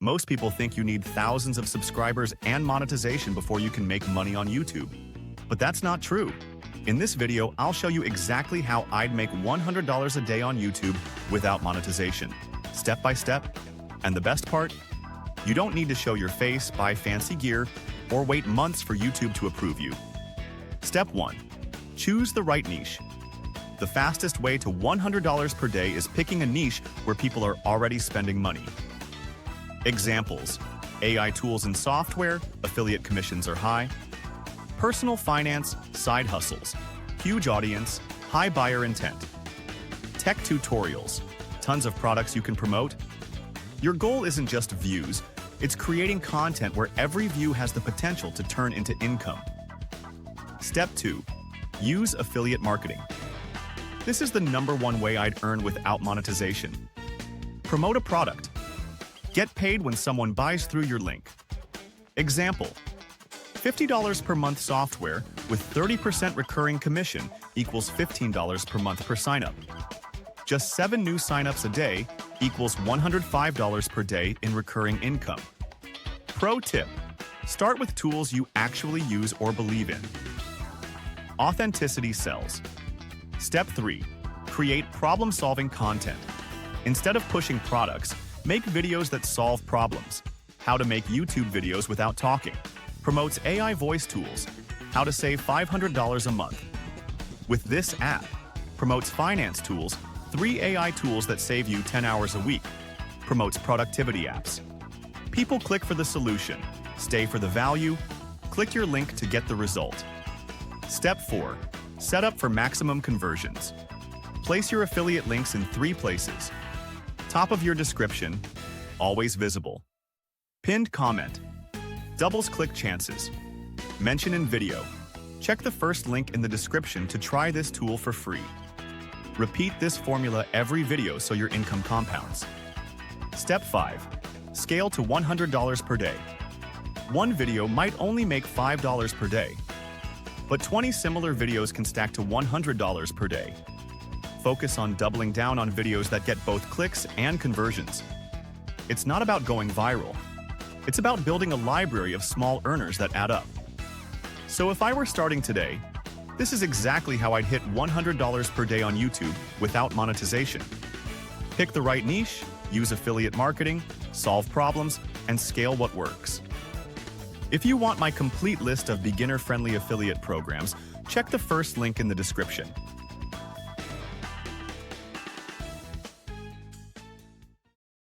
Most people think you need thousands of subscribers and monetization before you can make money on YouTube. But that's not true. In this video, I'll show you exactly how I'd make $100 a day on YouTube without monetization, step by step. And the best part? You don't need to show your face, buy fancy gear, or wait months for YouTube to approve you. Step 1. Choose the right niche. The fastest way to $100 per day is picking a niche where people are already spending money. Examples: AI tools and software, affiliate commissions are high. Personal finance, side hustles, huge audience, high buyer intent. Tech tutorials, tons of products you can promote. Your goal isn't just views, it's creating content where every view has the potential to turn into income. Step 2. Use affiliate marketing. This is the #1 way I'd earn without monetization. Promote a product. Get paid when someone buys through your link. Example: $50 per month software with 30% recurring commission equals $15 per month per signup. Just 7 new signups a day equals $105 per day in recurring income. Pro tip: start with tools you actually use or believe in. Authenticity sells. Step 3. Create problem-solving content. Instead of pushing products, make videos that solve problems. How to make YouTube videos without talking. Promotes AI voice tools. How to save $500 a month. With this app. Promotes finance tools. 3 AI tools that save you 10 hours a week. Promotes productivity apps. People click for the solution. Stay for the value. Click your link to get the result. Step 4. Set up for maximum conversions. Place your affiliate links in 3 places. Top of your description, always visible. Pinned comment, doubles click chances. Mention in video. Check the first link in the description to try this tool for free. Repeat this formula every video so your income compounds. Step 5. Scale to $100 per day. One video might only make $5 per day, but 20 similar videos can stack to $100 per day. Focus on doubling down on videos that get both clicks and conversions. It's not about going viral. It's about building a library of small earners that add up. So if I were starting today, this is exactly how I'd hit $100 per day on YouTube without monetization. Pick the right niche, use affiliate marketing, solve problems, and scale what works. If you want my complete list of beginner-friendly affiliate programs, check the first link in the description.